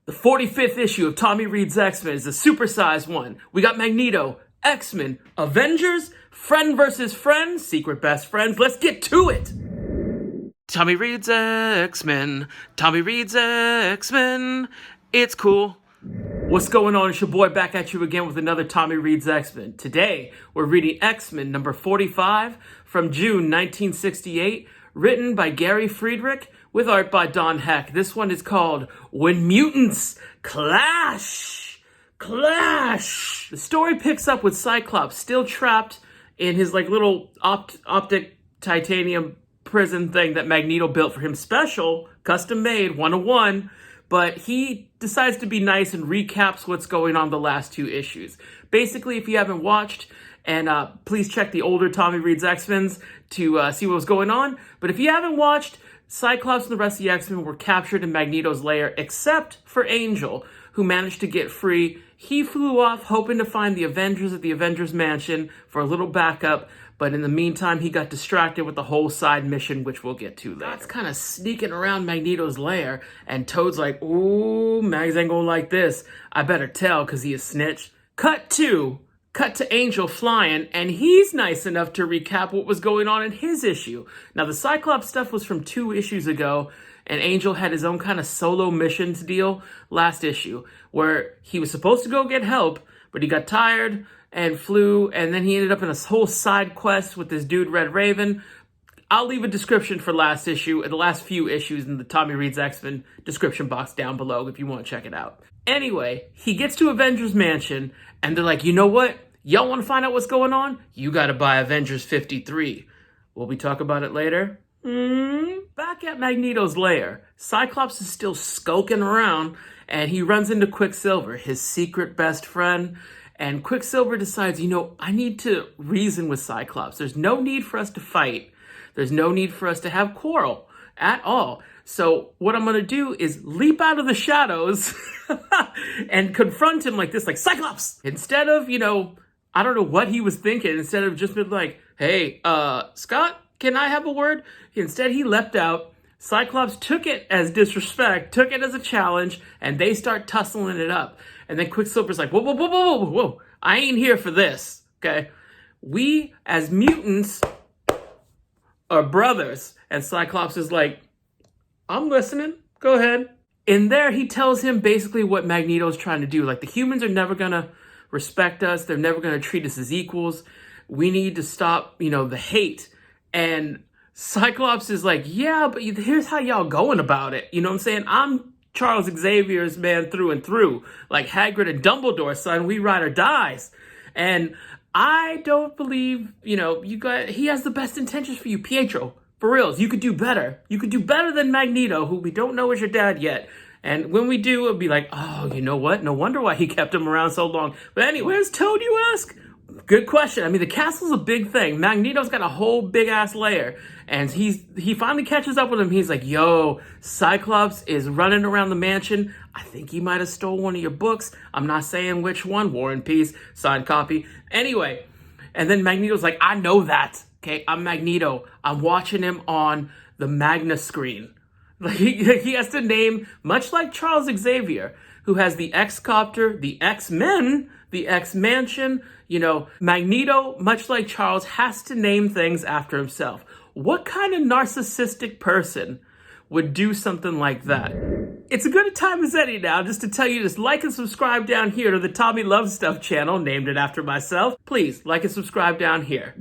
The 45th issue of Tommy Reed's X-Men is a supersized one. We got Magneto, X-Men, Avengers, friend versus friend, secret best friends. Let's get to it! Tommy Reed's X-Men, Tommy Reed's X-Men, it's cool. What's going on? It's your boy back at you again with another Tommy Reed's X-Men. Today, we're reading X-Men number 45 from June 1968, written by Gary Friedrich with art by Don Heck. This one is called When Mutants Clash! Clash! The story picks up with Cyclops still trapped in his little optic titanium prison thing that Magneto built for him special, custom made, 101. But he decides to be nice and recaps what's going on the last two issues. Basically, if you haven't watched, and please check the older Tommy Reed's X-Men's to see what was going on. But if you haven't watched, Cyclops and the rest of the X-Men were captured in Magneto's lair, except for Angel, who managed to get free. He flew off hoping to find the Avengers at the Avengers Mansion for a little backup, but in the meantime, he got distracted with the whole side mission, which we'll get to later. That's kind of sneaking around Magneto's lair, and Toad's like, ooh, Mags ain't gonna like this. I better tell, because he a snitch. Cut to Angel flying, and he's nice enough to recap what was going on in his issue. Now, the Cyclops stuff was from 2 issues ago, and Angel had his own kind of solo missions deal last issue, where he was supposed to go get help, but he got tired and flew, and then he ended up in a whole side quest with this dude, Red Raven. I'll leave a description for last issue, the last few issues in the Tommy Reed's X-Men description box down below if you want to check it out. Anyway, he gets to Avengers Mansion, and they're like, you know what? Y'all want to find out what's going on? You got to buy Avengers 53. Will we talk about it later? Back at Magneto's lair, Cyclops is still skulking around, and he runs into Quicksilver, his secret best friend. And Quicksilver decides, I need to reason with Cyclops. There's no need for us to fight. There's no need for us to have quarrel at all. So what I'm going to do is leap out of the shadows and confront him like this, like, Cyclops! Instead of, I don't know what he was thinking. Instead of just being like, hey, Scott, can I have a word? Instead, he leapt out. Cyclops took it as disrespect, took it as a challenge, and they start tussling it up. And then Quicksilver's like, whoa, whoa, whoa, whoa, whoa, whoa. I ain't here for this, okay? We, as mutants, are brothers. And Cyclops is like, I'm listening. Go ahead. In there, he tells him basically what Magneto's trying to do. Like, the humans are never going to respect us. They're never going to treat us as equals. We need to stop, the hate. And Cyclops is like, yeah, but here's how y'all going about it. You know what I'm saying? I'm Charles Xavier's man through and through. Like Hagrid and Dumbledore, son, we ride or dies. And I don't believe, he has the best intentions for you, Pietro. For reals, you could do better. You could do better than Magneto, who we don't know is your dad yet. And when we do, it'll be like, oh, you know what? No wonder why he kept him around so long. But anyway, where's Toad, you ask? Good question. I mean, the castle's a big thing. Magneto's got a whole big-ass lair. And he finally catches up with him. He's like, yo, Cyclops is running around the mansion. I think he might have stole one of your books. I'm not saying which one. War and Peace. Signed copy. Anyway. And then Magneto's like, I know that. Okay, I'm Magneto. I'm watching him on the Magna screen. Like he has to name, much like Charles Xavier, who has the X-Copter, the X-Men, the X-Mansion. Magneto, much like Charles, has to name things after himself. What kind of narcissistic person would do something like that? It's a good time as any now just to tell you to like and subscribe down here to the TommyLovesStuff channel, named it after myself. Please like and subscribe down here.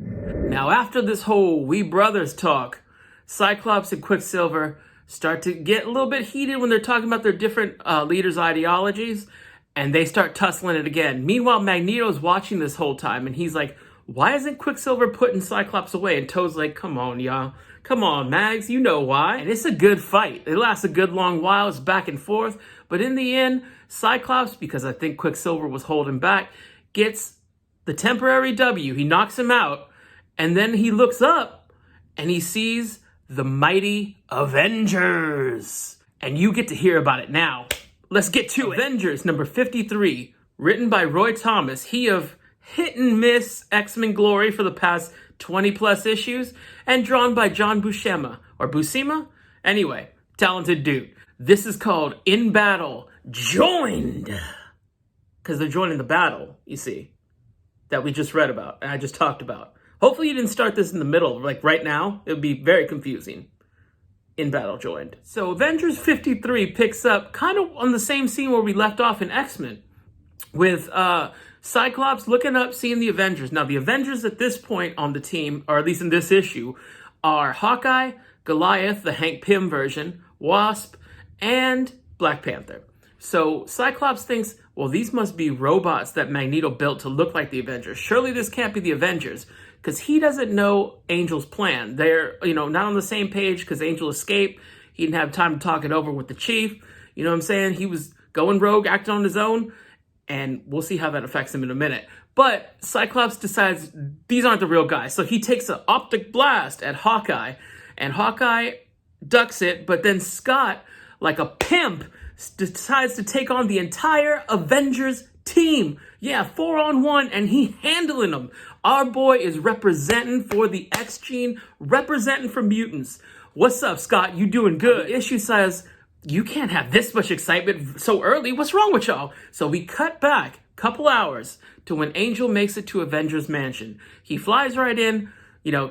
Now, after this whole we brothers talk, Cyclops and Quicksilver start to get a little bit heated when they're talking about their different leaders' ideologies, and they start tussling it again. Meanwhile, Magneto's watching this whole time, and he's like, why isn't Quicksilver putting Cyclops away? And Toad's like, come on, y'all. Come on, Mags, you know why. And it's a good fight. It lasts a good long while. It's back and forth. But in the end, Cyclops, because I think Quicksilver was holding back, gets the temporary W. He knocks him out. And then he looks up, and he sees the mighty Avengers. And you get to hear about it now. Let's get to it. Avengers number 53, written by Roy Thomas. He of hit and miss X-Men glory for the past 20 plus issues, and drawn by John Buscema, or Buscema? Anyway, talented dude. This is called In Battle, joined. Because they're joining the battle, you see, that we just read about and I just talked about. Hopefully you didn't start this in the middle. Like right now, it would be very confusing. In battle joined. So Avengers 53 picks up kind of on the same scene where we left off in X-Men. With Cyclops looking up, seeing the Avengers. Now, the Avengers at this point on the team, or at least in this issue, are Hawkeye, Goliath, the Hank Pym version, Wasp, and Black Panther. So Cyclops thinks, well, these must be robots that Magneto built to look like the Avengers. Surely this can't be the Avengers, because he doesn't know Angel's plan. They're, not on the same page because Angel escaped. He didn't have time to talk it over with the chief. You know what I'm saying? He was going rogue, acting on his own, and we'll see how that affects him in a minute. But Cyclops decides these aren't the real guys. So he takes an optic blast at Hawkeye, and Hawkeye ducks it, but then Scott, like a pimp, decides to take on the entire Avengers team. Yeah, 4-on-1, and he handling them. Our boy is representing for the X gene, representing for mutants. What's up, Scott? You doing good? The issue says, you can't have this much excitement so early. What's wrong with y'all? So we cut back a couple hours to when Angel makes it to Avengers Mansion. He flies right in,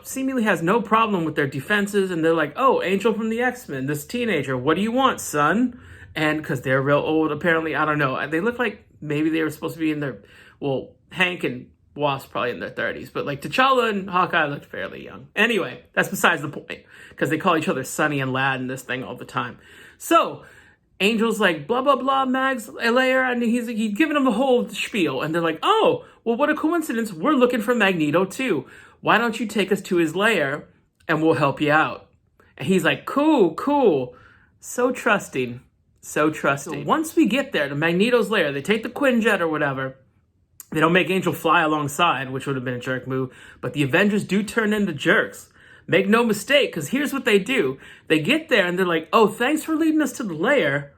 seemingly has no problem with their defenses, and they're like, oh, Angel from the X-Men, this teenager, what do you want, son? And because they're real old, apparently, I don't know. They look like maybe they were supposed to be in their, Hank and Wasp probably in their 30s. But like T'Challa and Hawkeye looked fairly young. Anyway, that's besides the point. Because they call each other Sonny and Lad in this thing all the time. So, Angel's like, blah, blah, blah, Mags, layer. And he's giving them the whole spiel. And they're like, oh, well, what a coincidence. We're looking for Magneto too. Why don't you take us to his lair and we'll help you out? And he's like, cool. So trusting. So once we get there to Magneto's lair, they take the Quinjet or whatever. They don't make Angel fly alongside, which would have been a jerk move. But the Avengers do turn into jerks. Make no mistake, because here's what they do. They get there and they're like, oh, thanks for leading us to the lair.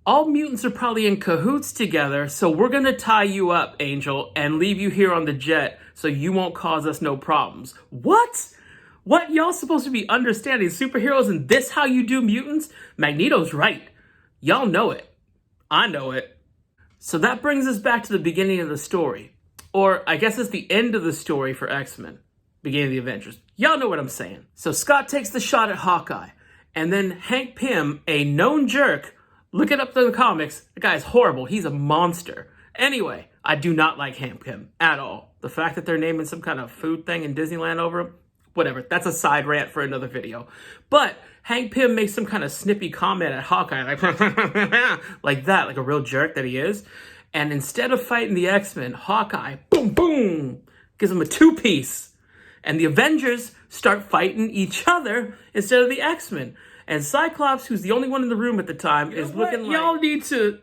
All mutants are probably in cahoots together, so we're going to tie you up, Angel, and leave you here on the jet so you won't cause us no problems. What? What? Y'all supposed to be understanding superheroes and this how you do mutants? Magneto's right. Y'all know it. I know it. So that brings us back to the beginning of the story. Or I guess it's the end of the story for X-Men. Beginning of the Avengers. Y'all know what I'm saying. So Scott takes the shot at Hawkeye. And then Hank Pym, a known jerk, look it up in the comics. The guy's horrible. He's a monster. Anyway, I do not like Hank Pym at all. The fact that they're naming some kind of food thing in Disneyland over him, whatever. That's a side rant for another video. But Hank Pym makes some kind of snippy comment at Hawkeye, like that, like a real jerk that he is. And instead of fighting the X-Men, Hawkeye, boom, gives him a two-piece. And the Avengers start fighting each other instead of the X-Men. And Cyclops, who's the only one in the room at the time, is looking like, y'all need to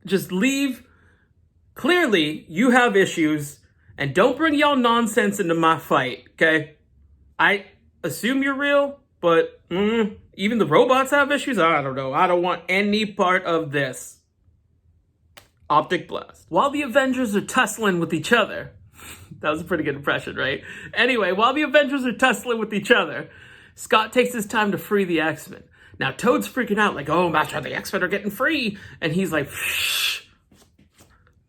just leave. Clearly, you have issues, and don't bring y'all nonsense into my fight, okay? I assume you're real, but even the robots have issues? I don't know. I don't want any part of this. Optic blast. While the Avengers are tussling with each other, that was a pretty good impression, right? Anyway, while the Avengers are tussling with each other, Scott takes his time to free the X-Men. Now, Toad's freaking out like, oh, Master, the X-Men are getting free. And he's like, shh.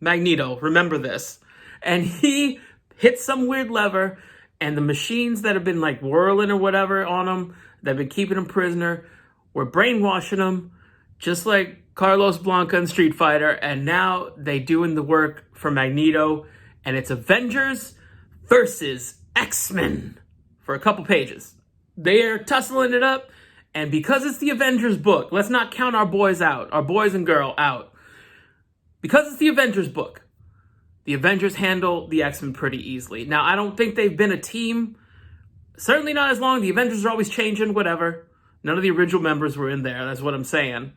Magneto, remember this. And he hits some weird lever, and the machines that have been like whirling or whatever on him, that have been keeping him prisoner, were brainwashing him, just like Carlos Blanca in Street Fighter. And now they doing the work for Magneto. And it's Avengers versus X-Men for a couple pages. They're tussling it up. And because it's the Avengers book, let's not count our boys out, our boys and girl out. Because it's the Avengers book, the Avengers handle the X-Men pretty easily. Now, I don't think they've been a team. Certainly not as long. The Avengers are always changing, whatever. None of the original members were in there. That's what I'm saying.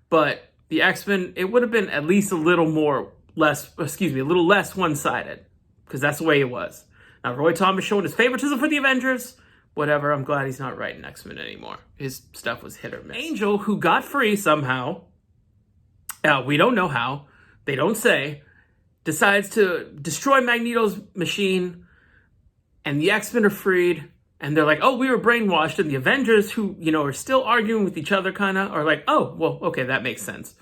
But the X-Men, it would have been at least a little less one-sided. Because that's the way it was. Now, Roy Thomas showing his favoritism for the Avengers. Whatever, I'm glad he's not writing X-Men anymore. His stuff was hit or miss. Angel, who got free somehow, we don't know how, they don't say, decides to destroy Magneto's machine, and the X-Men are freed, and they're like, oh, we were brainwashed, and the Avengers, who, are still arguing with each other, kind of, are like, oh, well, okay, that makes sense.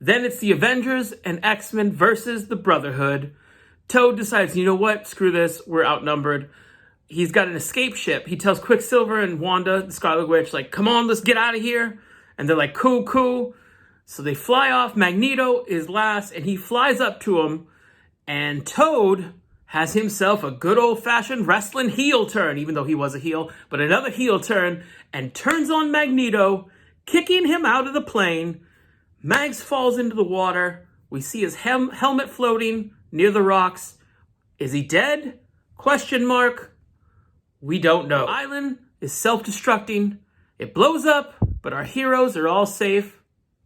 Then it's the Avengers and X-Men versus the Brotherhood. Toad decides, you know what? Screw this. We're outnumbered. He's got an escape ship. He tells Quicksilver and Wanda, the Scarlet Witch, like, come on, let's get out of here. And they're like, cool, cool. So they fly off. Magneto is last, and he flies up to him. And Toad has himself a good old-fashioned wrestling heel turn, even though he was a heel, but another heel turn, and turns on Magneto, kicking him out of the plane. Mags falls into the water. We see his helmet floating near the rocks. Is he dead? Question mark. We don't know. The island is self-destructing. It blows up, but our heroes are all safe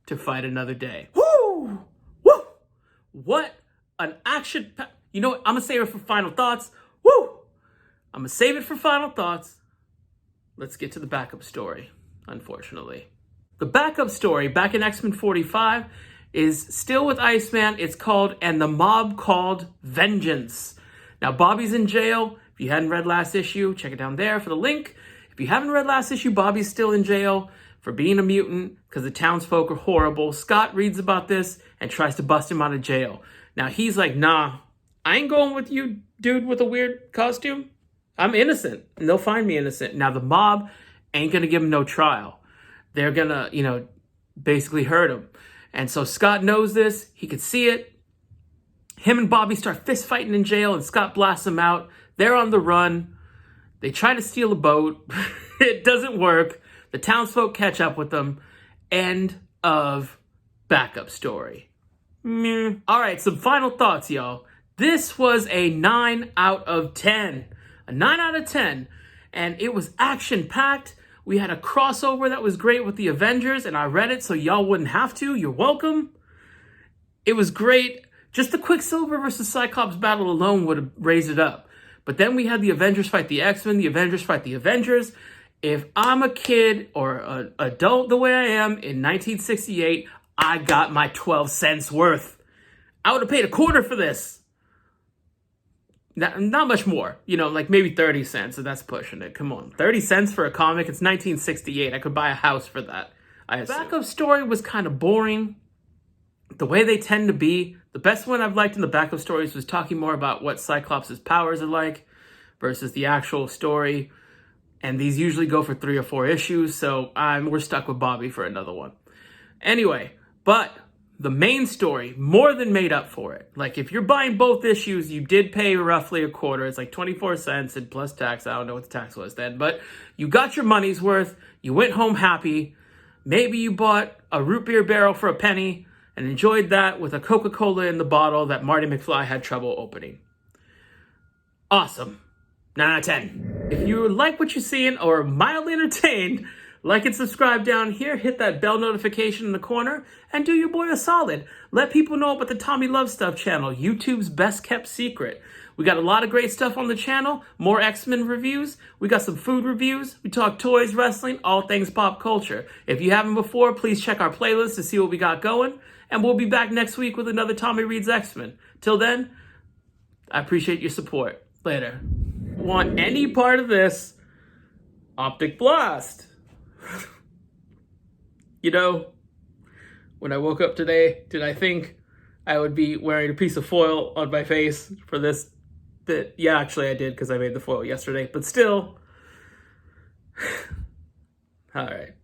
to fight another day. Woo! Woo! What an action... You know what? I'm going to save it for final thoughts. Woo! I'm going to save it for final thoughts. Let's get to the backup story, unfortunately. The backup story, back in X-Men 45, is still with Iceman. It's called And the Mob Called Vengeance. Now, Bobby's in jail. If you hadn't read last issue, check it down there for the link. If you haven't read last issue, Bobby's still in jail for being a mutant because the townsfolk are horrible. Scott reads about this and tries to bust him out of jail. Now, he's like, nah, I ain't going with you, dude, with a weird costume. I'm innocent, and they'll find me innocent. Now, the mob ain't going to give him no trial. They're going to, basically hurt him. And so Scott knows this. He could see it. Him and Bobby start fist fighting in jail, and Scott blasts them out. They're on the run. They try to steal a boat. It doesn't work. The townsfolk catch up with them. End of backup story. Meh. All right, some final thoughts, y'all. This was a 9 out of 10. A 9 out of 10. And it was action-packed. We had a crossover that was great with the Avengers, and I read it so y'all wouldn't have to. You're welcome. It was great. Just the Quicksilver versus Cyclops battle alone would have raised it up. But then we had the Avengers fight the X-Men, the Avengers fight the Avengers. If I'm a kid or an adult the way I am in 1968, I got my 12 cents worth. I would have paid $0.25 for this. Not much more, like maybe 30 cents, so that's pushing it. Come on, 30 cents for a comic? It's 1968. I could buy a house for that. The backup story was kind of boring. The way they tend to be. The best one I've liked in the backup stories was talking more about what Cyclops' powers are like versus the actual story. And these usually go for 3 or 4 issues, so we're stuck with Bobby for another one. Anyway, but the main story more than made up for it. Like, if you're buying both issues, you did pay roughly $0.25. It's like 24 cents and plus tax. I don't know what the tax was then, but you got your money's worth. You went home happy. Maybe you bought a root beer barrel for $0.01 and enjoyed that with a Coca-Cola in the bottle that Marty McFly had trouble opening. Awesome. 9 out of 10. If you like what you're seeing or are mildly entertained, like and subscribe down here, hit that bell notification in the corner, and do your boy a solid. Let people know about the Tommy Love Stuff channel, YouTube's best kept secret. We got a lot of great stuff on the channel, more X-Men reviews, we got some food reviews, we talk toys, wrestling, all things pop culture. If you haven't before, please check our playlist to see what we got going, and we'll be back next week with another Tommy Reads X-Men. Till then, I appreciate your support. Later. Want any part of this? Optic Blast. When I woke up today, did I think I would be wearing a piece of foil on my face for this bit? Yeah, actually I did because I made the foil yesterday, but still. All right.